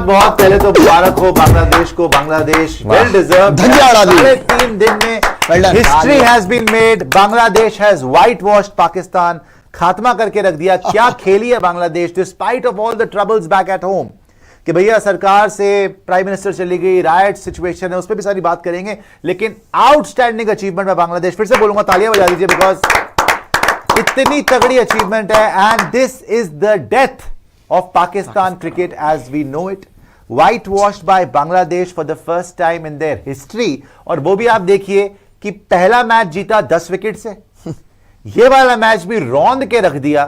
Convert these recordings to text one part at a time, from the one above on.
बहुत पहले तो मुबारक हो बांग्लादेश को, बांग्लादेश वेल डिजर्व। 3 दिन में history has been made, Bangladesh has whitewashed Pakistan, खात्मा करके रख दिया। क्या खेली है Bangladesh despite of all the troubles back at home, कि भैया सरकार से प्राइम मिनिस्टर चली गई, राइट सिचुएशन है, उस पर भी सारी बात करेंगे, लेकिन आउटस्टैंडिंग अचीवमेंट में बांग्लादेश, फिर से बोलूंगा तालियां बजा दीजिए, बिकॉज इतनी तगड़ी अचीवमेंट है। And this is the death of Pakistan cricket as we know it, white washed by Bangladesh for the first time in their history. और वो भी आप देखिए कि पहला मैच जीता 10 विकेट से, ये वाला मैच भी रौंद के रख दिया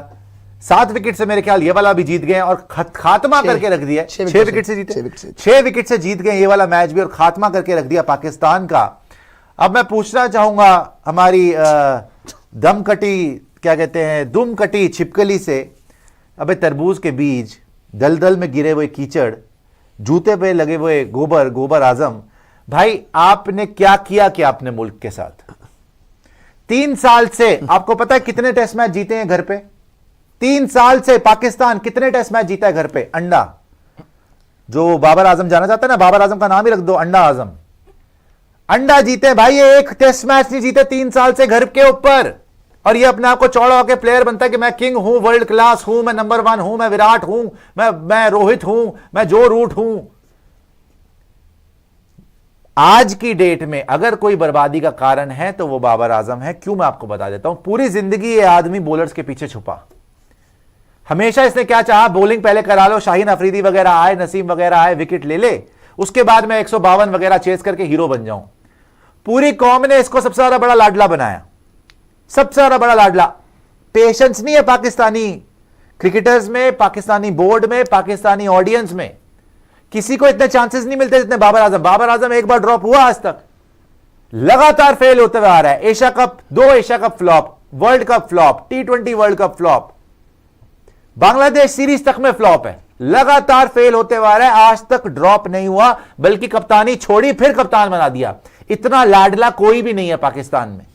7 विकेट से, मेरे ख्याल ये वाला भी जीत गए और खात्मा करके रख दिया। 6 विकेट से जीते, 6 विकेट से जीत गए ये वाला मैच भी और खात्मा करके रख दिया पाकिस्तान का। अब मैं पूछना चाहूंगा हमारी दमकटी, क्या कहते हैं, दुम कटी छिपकली से, अबे तरबूज के बीज, दलदल में गिरे हुए कीचड़, जूते पे लगे हुए गोबर, गोबर आजम, भाई आपने क्या किया कि आपने मुल्क के साथ 3 साल से, आपको पता है कितने टेस्ट मैच जीते हैं घर पे? 3 साल से पाकिस्तान कितने टेस्ट मैच जीता है घर पे? अंडा, जो बाबर आजम जाना चाहता है ना, बाबर आजम का नाम ही रख दो, अंडा आजम, अंडा जीते भाई। ये एक टेस्ट मैच नहीं जीते 3 साल से घर के ऊपर, और ये अपने आप को चौड़ा होकर प्लेयर बनता है कि मैं किंग हूं, वर्ल्ड क्लास हूं, मैं नंबर 1 हूं, मैं विराट हूं, मैं रोहित हूं, मैं जो रूट हूं। आज की डेट में अगर कोई बर्बादी का कारण है तो वो बाबर आजम है। क्यों, मैं आपको बता देता हूं। पूरी जिंदगी ये आदमी बॉलर्स के पीछे छुपा, हमेशा इसने क्या चाहा, बॉलिंग पहले करा लो, शाहीन अफरीदी वगैरह आए, नसीम वगैरह आए, विकेट ले ले, उसके बाद मैं 152 वगैरह चेस करके हीरो बन जाऊं। पूरी कौम ने इसको सबसे ज्यादा बड़ा लाडला बनाया, सबसे ज्यादा बड़ा लाडला। पेशेंस नहीं है पाकिस्तानी क्रिकेटर्स में, पाकिस्तानी बोर्ड में, पाकिस्तानी ऑडियंस में, किसी को इतने चांसेस नहीं मिलते जितने बाबर आजम। बाबर आजम एक बार ड्रॉप हुआ, आज तक लगातार फेल होते हुए आ रहा है। Asia cup, 2 Asia cup flop, world cup flop, T20 world cup flop, Bangladesh series तक में फ्लॉप है, लगातार फेल होते हुए आ रहा है। आज तक ड्रॉप नहीं हुआ, बल्कि कप्तानी छोड़ी फिर कप्तान बना दिया। इतना लाडला कोई भी नहीं है पाकिस्तान में,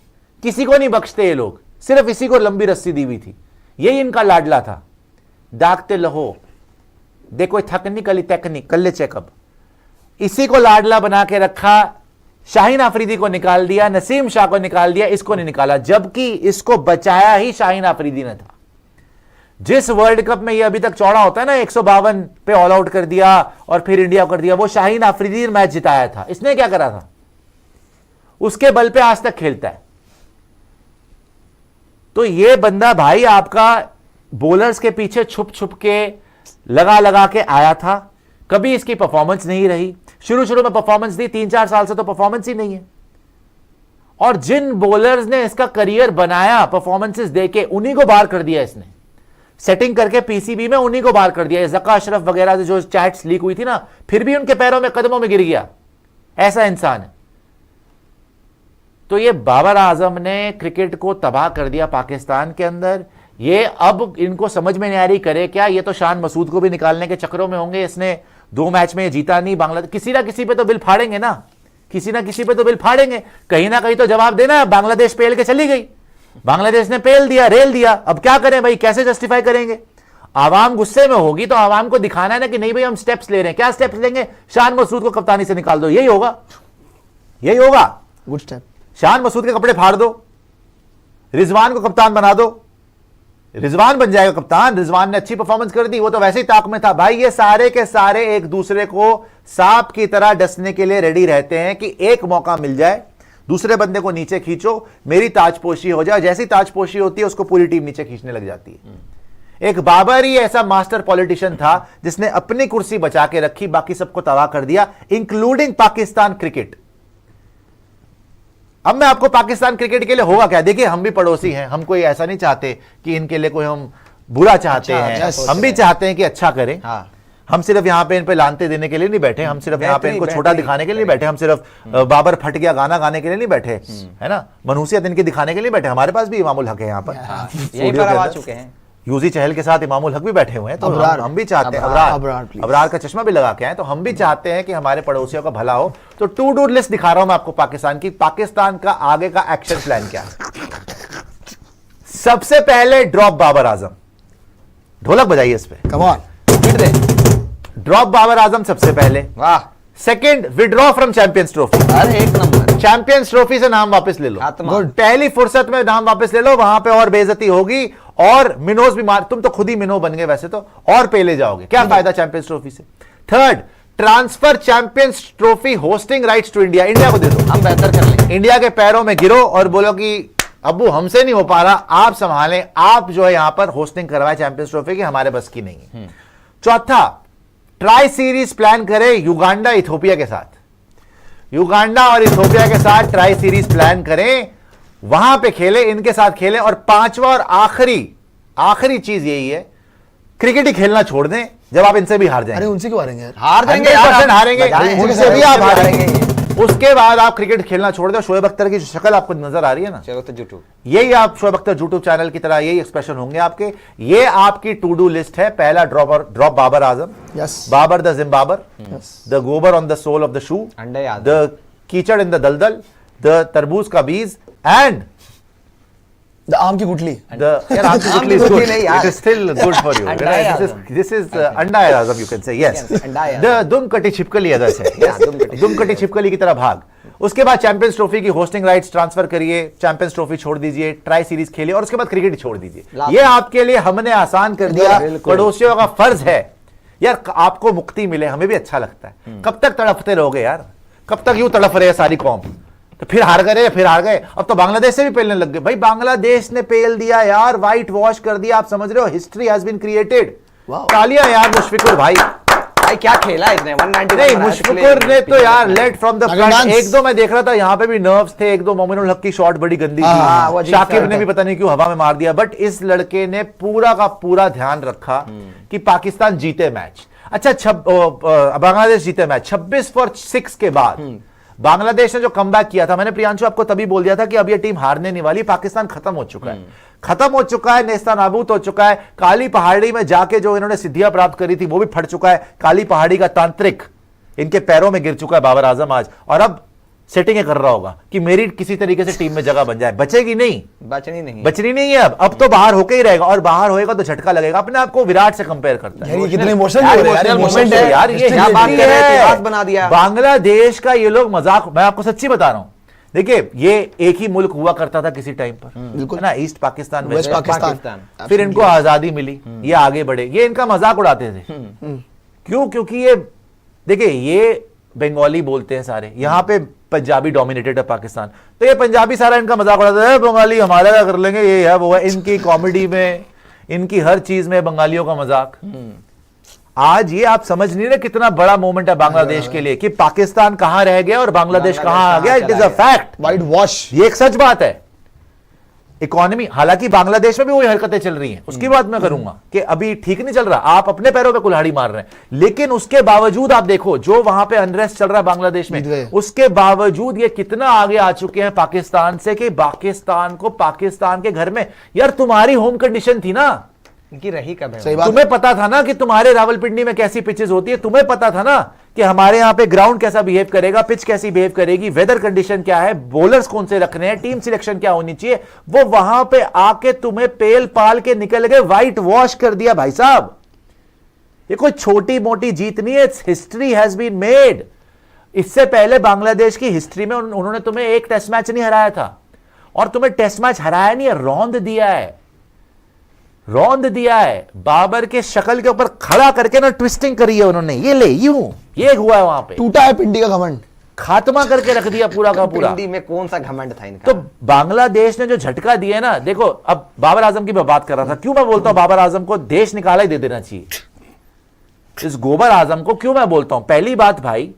किसी को नहीं बख्शते ये लोग, सिर्फ इसी को लंबी रस्सी दी हुई थी, यही इनका लाडला था। दागते लहो, देखो टेक्निकली टेक्निक कल्ले चेकअप, इसी को लाडला बना के रखा। शाहीन अफरीदी को निकाल दिया, नसीम शाह को निकाल दिया, इसको नहीं निकाला, जबकि इसको बचाया ही शाहीन अफरीदी ने था। जिस वर्ल्ड कप में ये अभी तक चौड़ा होता है ना, 152 पे ऑल आउट कर दिया और फिर इंडिया कर दिया, वो शाहीन अफरीदी ने मैच जिताया था। इसने क्या करा था? उसके बल पे आज तक खेलता है। तो ये बंदा भाई आपका बॉलर्स के पीछे छुप छुप के, लगा लगा के आया था, कभी इसकी परफॉर्मेंस नहीं रही। शुरू में परफॉर्मेंस दी, 3-4 साल से तो परफॉर्मेंस ही नहीं है। और जिन बॉलर्स ने इसका करियर बनाया परफॉर्मेंसेस देके, उन्हीं को बाहर कर दिया इसने, सेटिंग करके पीसीबी में उन्हीं को बाहर कर दिया। जका अशरफ वगैरह से जो चैट्स लीक हुई थी ना, फिर भी उनके पैरों में, कदमों में गिर गया, ऐसा इंसान है। तो ये बाबर आजम ने क्रिकेट को तबाह कर दिया पाकिस्तान के अंदर। ये अब इनको समझ में नहीं आ रही करे क्या। ये तो शान मसूद को भी निकालने के चक्करों में होंगे। इसने 2 मैच में जीता नहीं, बांग्लादेश किसी ना किसी पे तो बिल फाड़ेंगे ना, किसी ना किसी पे तो बिल फाड़ेंगे, कहीं ना कहीं तो जवाब देना। बांग्लादेश पेल के चली गई, बांग्लादेश ने पेल दिया, रेल दिया, अब क्या करें भाई, कैसे जस्टिफाई करेंगे? आवाम गुस्से में होगी तो आवाम को दिखाना है ना कि नहीं भाई हम स्टेप्स ले रहे हैं। क्या स्टेप्स लेंगे? शान मसूद को कप्तानी से निकाल दो, यही होगा, यही होगा। Good step. शान मसूद के कपड़े फाड़ दो, रिजवान को कप्तान बना दो, रिजवान बन जाएगा कप्तान। रिजवान ने अच्छी परफॉर्मेंस कर दी, वो तो वैसे ही ताक में था। भाई ये सारे के सारे एक दूसरे को सांप की तरह डसने के लिए रेडी रहते हैं कि एक मौका मिल जाए, दूसरे बंदे को नीचे खींचो, मेरी ताजपोशी हो जाए। जैसी ताजपोशी होती है उसको पूरी टीम नीचे खींचने लग जाती है। एक बाबर ही ऐसा मास्टर पॉलिटिशियन था जिसने अपनी कुर्सी बचा के रखी, बाकी सबको तबाह कर दिया, इंक्लूडिंग पाकिस्तान क्रिकेट। अब मैं आपको पाकिस्तान क्रिकेट के लिए होगा क्या, देखिए हम भी पड़ोसी हैं, हम कोई ऐसा नहीं चाहते कि इनके लिए कोई हम बुरा चाहते हैं, हम भी चाहते हैं कि अच्छा करें। हम सिर्फ यहाँ पे इन पे लानते देने के लिए नहीं बैठे, हम सिर्फ यहाँ पे इनको छोटा दिखाने के लिए नहीं बैठे, हम सिर्फ बाबर फट गया गाना गाने के लिए नहीं बैठे, है ना, मनहूसियत इनकी दिखाने के लिए बैठे। हमारे पास भी इमामुल हक है यहाँ पर, यूजी चहल के साथ इमामुल हक भी बैठे हुए हैं। तो हम भी चाहते हैं, अबरार का चश्मा भी लगा के आए, तो हम भी चाहते हैं कि हमारे पड़ोसियों का भला हो। तो टू डू लिस्ट दिखा रहा हूं मैं आपको पाकिस्तान की। पाकिस्तान का आगे का एक्शन प्लान क्या है? सबसे पहले ड्रॉप बाबर आजम, ढोलक बजाइए इस पे, कम ऑन, ड्रॉप बाबर आजम सबसे पहले, वाह, second withdraw from champions trophy, अरे एक नंबर, चैंपियंस ट्रॉफी से नाम वापस ले लो, पहली फुर्सत में नाम वापस ले लो, वहां पे और बेइज्जती होगी और मिनोज भी मार, तुम तो खुद ही मिनो बन गए वैसे तो, और पेले जाओगे, क्या फायदा चैंपियंस ट्रॉफी से। Third, transfer champions trophy hosting rights to India, India को दे दो, हम बेहतर कर लेंगे। इंडिया के पैरों में गिरो और बोलो कि अब्बू हमसे नहीं हो पा रहा, आप संभालें, आप जो है यहां पर होस्टिंग करवाए चैंपियंस ट्रॉफी की, हमारे बस की नहीं है। चौथा, ट्राई सीरीज प्लान करें युगांडा इथोपिया के साथ, युगांडा और इथोपिया के साथ ट्राई सीरीज प्लान करें, वहां पे खेले, इनके साथ खेले। और पांचवा और आखिरी चीज यही है, क्रिकेट ही खेलना छोड़ दें जब आप इनसे भी हार जाएंगे। अरे उनसे क्यों हारेंगे यार? हार जाएंगे, 100% हारेंगे, उनसे भी आप हारेंगे। उसके बाद आप क्रिकेट खेलना छोड़ दो। शोएब अख्तर की शक्ल आपको नजर आ रही है ना, चलो तो जुटू, यही आप शोएब अख्तर यूट्यूब चैनल की तरह यही एक्सप्रेशन होंगे आपके। ये आपकी टू डू लिस्ट है। पहला drop Babar Azam, Babar the Zimbabar, the gobar on the sole of the shoe, the keechad in the दलदल, द तरबूज का बीज एंड द आम की गुठली। यार आम की गुठली is good. It is still good for you. This is अंडा है आजम, you can say yes. The दुम कटी छिपकली अदर से, दुम कटी छिपकली की तरह भाग। उसके बाद चैंपियंस ट्रॉफी की होस्टिंग राइट्स ट्रांसफर करिए, चैंपियंस ट्रॉफी छोड़ दीजिए, ट्राई सीरीज खेलिए और उसके बाद क्रिकेट छोड़ दीजिए। ये आपके लिए हमने आसान कर दिया, पड़ोसियों का फर्ज है यार, आपको मुक्ति मिले, हमें भी अच्छा लगता है। कब तक तड़पते रहोगे यार, कब तक यूं तड़प रहे सारी कौम, तो फिर हार गए, फिर हार गए। अब तो बांग्लादेश से भी पेलने लग गए। भाई बांग्लादेश ने पेल दिया यार, व्हाइट वॉश कर दिया, आप समझ रहे हो, हिस्ट्री हैज बीन क्रिएटेड। तालियां यार मुशफिकुर भाई, क्या खेला इसने, 190 नहीं मुशफिकुर ने तो यार लेट फ्रॉम द फ्रंट। एक दो मैं देख रहा था यहाँ पे भी नर्व्स थे, एक दो मोमिनुल हक की शॉट बड़ी गंदी थी, शाकिब ने भी पता नहीं क्यों हवा में मार दिया, बट इस लड़के ने पूरा का पूरा ध्यान रखा कि पाकिस्तान जीते मैच। अच्छा बांग्लादेश जीते मैच 26-6 के बाद बांग्लादेश ने जो कमबैक किया था, मैंने प्रियांशु आपको तभी बोल दिया था कि अब ये टीम हारने नहीं वाली, पाकिस्तान खत्म हो चुका है, खत्म हो चुका है, नेस्तानाबूद हो चुका है। काली पहाड़ी में जाके जो इन्होंने सिद्धियां प्राप्त करी थी वो भी फट चुका है। काली पहाड़ी का तांत्रिक इनके पैरों में गिर चुका है बाबर आजम आज, और अब सेटिंग कर रहा होगा कि मेरी किसी तरीके से टीम में जगह बन जाए। बचेगी नहीं, बचनी नहीं है। अब तो बाहर होके ही रहेगा, और बाहर होएगा तो झटका लगेगा। अपने आप को विराट से कंपेयर करता है। ये कितने इमोशनल हो रहे हैं यार, ये इतिहास बना दिया बांग्लादेश का। ये लोग मजाक, मैं आपको सच्ची बता रहा हूं, देखिए ये एक ही मुल्क हुआ करता था किसी टाइम पर, है ना, ईस्ट पाकिस्तान, वेस्ट पाकिस्तान। फिर इनको आजादी मिली, ये आगे बढ़े, ये इनका मजाक उड़ाते थे। क्यों? क्योंकि ये देखिए ये बंगाली बोलते हैं सारे, यहां पे पंजाबी डोमिनेटेड है पाकिस्तान, तो ये पंजाबी सारा इनका मजाक उड़ाते हैं, बंगाली हमारा क्या कर लेंगे, ये है वो है। इनकी कॉमेडी में, इनकी हर चीज में बंगालियों का मजाक। आज ये आप समझ नहीं रहे कितना बड़ा मोमेंट है बांग्लादेश के लिए कि पाकिस्तान कहां रह गया और बांग्लादेश कहां आ गया। It is a fact, white wash, ये एक सच बात है। इकोनॉमी, हालांकि बांग्लादेश में भी वही हरकतें चल रही हैं, उसकी बात मैं करूंगा कि अभी ठीक नहीं चल रहा, आप अपने पैरों पे कुल्हाड़ी मार रहे हैं, लेकिन उसके बावजूद आप देखो जो वहां पे अनरेस्ट चल रहा है बांग्लादेश में, उसके बावजूद ये कितना आगे आ चुके हैं पाकिस्तान से कि पाकिस्तान को, पाकिस्तान के घर में यार तुम्हारी होम कंडीशन थी ना, इनकी रही कब है, तुम्हें पता था ना कि तुम्हारे रावलपिंडी में कैसी पिचेस होती है, तुम्हें पता था ना कि हमारे यहां पे ग्राउंड कैसा बिहेव करेगा, पिच कैसी बिहेव करेगी, वेदर कंडीशन क्या है, बॉलर्स कौन से रखने हैं, टीम सिलेक्शन क्या होनी चाहिए। वो वहां पे आके तुम्हें पेल पाल के निकल गए, व्हाइट वॉश कर दिया भाई साहब। ये कोई छोटी मोटी जीत नहीं है, हिस्ट्री हैज बीन मेड। इससे पहले बांग्लादेश की हिस्ट्री में उन्होंने तुम्हें एक टेस्ट मैच नहीं हराया था, और तुम्हें टेस्ट मैच हराया नहीं है, रौंद दिया है, रौंद दिया है। बाबर के शक्ल के ऊपर खड़ा करके ना ट्विस्टिंग करी है उन्होंने, ये ले यूं, ये हुआ है वहां पे, टूटा है पिंडी का घमंड, खात्मा करके रख दिया पूरा का पूरा। पिंडी में कौन सा घमंड था इनका। तो बांग्लादेश ने जो झटका दिया ना, देखो अब बाबर आजम की मैं बात कर रहा था, क्यों मैं बोलता हूं बाबर आजम को देश निकाला ही दे देना चाहिए, इस गोबर आजम को क्यों मैं बोलता हूं। पहली बात भाई,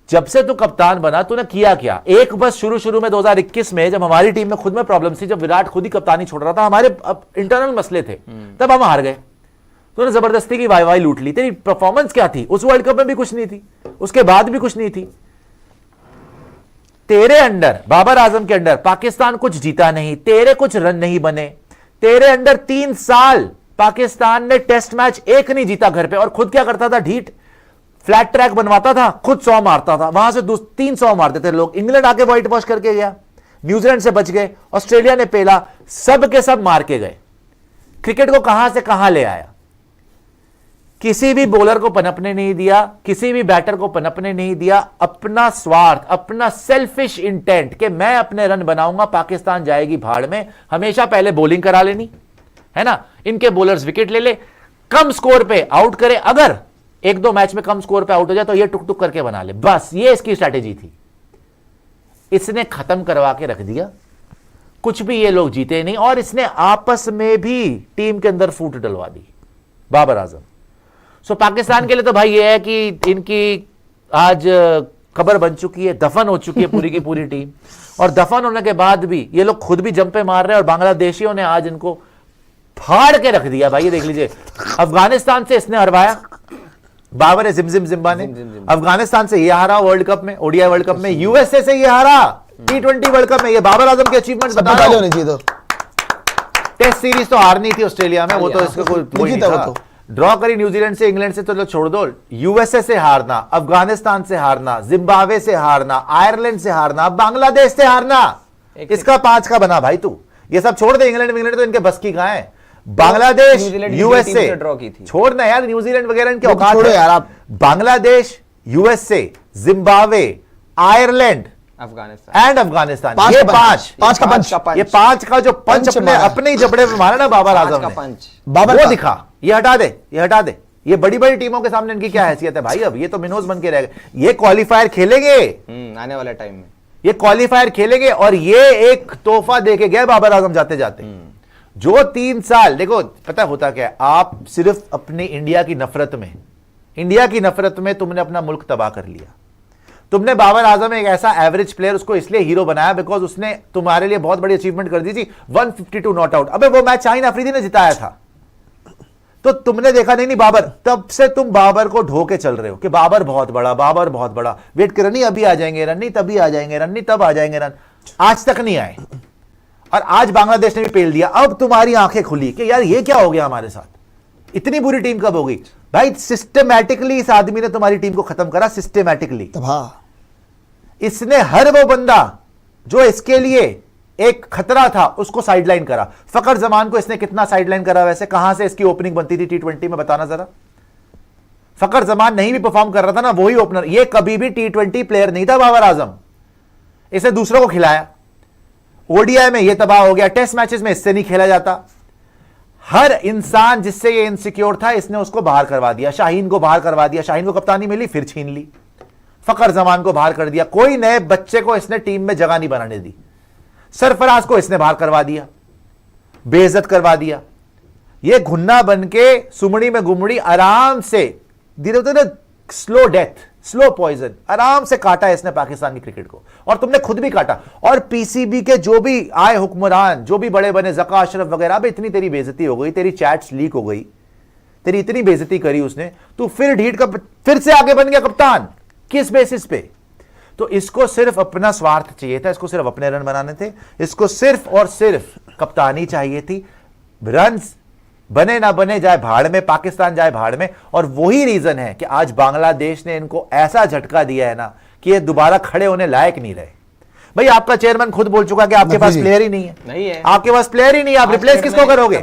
जब से तू कप्तान बना तूने किया क्या, एक बस शुरू में 2021 में जब हमारी टीम में खुद में प्रॉब्लम थी, जब विराट खुद ही कप्तानी छोड़ रहा था, हमारे इंटरनल मसले थे, तब हम हार गए, तूने जबरदस्ती की वाई लूट ली। तेरी परफॉर्मेंस क्या थी, उस वर्ल्ड कप में भी कुछ नहीं थी, उसके बाद भी कुछ नहीं थी। तेरे अंडर, बाबर आजम के अंडर पाकिस्तान कुछ जीता नहीं, तेरे कुछ रन नहीं बने, तेरे अंडर 3 साल पाकिस्तान ने टेस्ट मैच एक नहीं जीता घर पे, और खुद क्या करता था, ढीठ फ्लैट ट्रैक बनवाता था, खुद 100 मारता था, वहां से 300 मारते थे लोग। इंग्लैंड आके व्हाइट वॉश करके गया, न्यूजीलैंड से बच गए, ऑस्ट्रेलिया ने पेला, सब के सब मार के गए। क्रिकेट को कहां से कहां ले आया। किसी भी बॉलर को पनपने नहीं दिया, किसी भी बैटर को पनपने नहीं दिया। अपना स्वार्थ, अपना सेल्फिश इंटेंट कि मैं अपने रन बनाऊंगा, पाकिस्तान जाएगी भाड़ में। हमेशा पहले बॉलिंग करा लेनी है ना, इनके बॉलर्स विकेट ले ले, कम स्कोर पे आउट करे, अगर एक दो मैच में कम स्कोर पे आउट हो जाए तो ये टुक टुक करके बना ले, बस ये इसकी स्ट्रैटेजी थी। इसने खत्म करवा के रख दिया, कुछ भी ये लोग जीते नहीं, और इसने आपस में भी टीम के अंदर फूट डलवा दी बाबर आजम। सो पाकिस्तान के लिए तो भाई ये है कि इनकी आज खबर बन चुकी है, दफन हो चुकी है पूरी की पूरी टीम, और दफन होने के बाद भी ये लोग खुद भी जंपे मार रहे हैं, और बांग्लादेशियों ने आज इनको फाड़ के रख दिया भाई। ये देख लीजिए, अफगानिस्तान से इसने हरवाया, बाबर है जिमजिम जिम्बा ने, अफगानिस्तान से ये हारा वर्ल्ड कप में, ओडीआई वर्ल्ड कप में, यूएसए से ये हारा T20 वर्ल्ड कप में। ये बाबर आजम के अचीवमेंट बता रहा हूं। चाहिए तो टेस्ट सीरीज तो हारनी थी ऑस्ट्रेलिया में, वो तो इसका कोई नहीं था। ड्रॉ करी न्यूजीलैंड से, इंग्लैंड से तो छोड़ दो, यूएसए से हारना, अफगानिस्तान से हारना, जिम्बाब्वे से हारना, आयरलैंड से हारना, बांग्लादेश से हारना, इसका 5 का बना भाई तू। ये सब छोड़ दे, इंग्लैंड तो इनके बस की कहां है। बांग्लादेश, यूएसए छोड़ना यार, न्यूजीलैंड वगैरह इनके औकात छोड़ो यार आप। Bangladesh, USA, Zimbabwe, Ireland Afghanistan and Afghanistan, पांच ये का पांच, पांच का पंच। ये 5 का जो पंच पंच अपने मारा। अपने ही जबड़े में मारा ना बाबर आजम का ने, पंच बाबर वो का। दिखा। ये हटा दे, ये हटा दे। ये बड़ी बड़ी टीमों के सामने इनकी क्या हैसियत है भाई, अब ये तो मिनोज बन के रह गए। ये क्वालिफायर खेलेंगे, आने वाले टाइम में ये क्वालिफायर खेलेंगे, और ये एक तोहफा दे के गए बाबर आजम जाते जाते। जो 3 साल, देखो पता होता क्या है, आप सिर्फ अपने इंडिया की नफरत में तुमने अपना मुल्क तबाह कर लिया। तुमने बाबर आजम एक ऐसा एवरेज प्लेयर, उसको इसलिए हीरो बनाया बिकॉज उसने तुम्हारे लिए बहुत बड़ी अचीवमेंट कर दी थी, 152 नॉट आउट। अबे वो मैच शाहीन अफरीदी ने जिताया था, तो तुमने देखा नहीं बाबर, तब से तुम बाबर को ढो के चल रहे हो कि बाबर बहुत बड़ा, बाबर बहुत बड़ा, वेट कर, नहीं अभी आ जाएंगे रन, नहीं तभी आ जाएंगे रन, नहीं तब आ जाएंगे रन, आज तक नहीं आए। और आज बांग्लादेश ने भी पेल दिया। अब तुम्हारी आंखें खुली कि यार ये क्या हो गया हमारे साथ, इतनी बुरी टीम कब हो गई भाई। सिस्टमैटिकली इस आदमी ने तुम्हारी टीम को खत्म करा, सिस्टमैटिकली। इसने हर वो बंदा जो इसके लिए एक खतरा था उसको साइडलाइन करा। फकर जमान को इसने कितना साइडलाइन करा वैसे, कहां से इसकी ओपनिंग बनती थी T20 में, बताना जरा। फकर जमान नहीं भी परफॉर्म कर रहा था ना, वही ओपनर। ये कभी भी T20 प्लेयर नहीं था बाबर आजम, इसने दूसरों को खिलाया। ओडीआई में ये तबाह हो गया, टेस्ट मैचेस में इससे नहीं खेला जाता। हर इंसान जिससे ये इनसिक्योर था, इसने उसको बाहर करवा दिया। शाहीन को बाहर करवा दिया, शाहीन को कप्तानी मिली फिर छीन ली। फकर जमान को बाहर कर दिया, कोई नए बच्चे को इसने टीम में जगह नहीं बनाने दी। सरफराज को इसने बाहर करवा दिया, बेइज्जत करवा दिया। ये घुन्ना बन के सुमड़ी में गुमड़ी आराम से, धीरे धीरे स्लो डेथ, स्लो पॉइजन, आराम से काटा इसने पाकिस्तान की क्रिकेट को, और तुमने खुद भी काटा। और पीसीबी के जो भी आए हुक्मरान, जो भी बड़े बने, जका अशरफ वगैरह, अब इतनी तेरी बेइज्जती हो गई, तेरी चैट्स लीक हो गई, तेरी इतनी बेइज्जती करी उसने, तू फिर ढीठ का फिर से आगे बन गया कप्तान। किस बेसिस पे? तो इसको सिर्फ अपना स्वार्थ चाहिए था, इसको सिर्फ अपने रन बनाने थे, इसको सिर्फ और सिर्फ कप्तानी चाहिए थी। रन्स बने ना बने, जाए भाड़ में, पाकिस्तान जाए भाड़ में। और वही रीजन है कि आज बांग्लादेश ने इनको ऐसा झटका दिया है ना कि ये दोबारा खड़े होने लायक नहीं रहे। भाई आपका चेयरमैन खुद बोल चुका कि आपके पास प्लेयर ही नहीं है, नहीं है, आपके पास प्लेयर ही नहीं है, आप रिप्लेस किसको करोगे?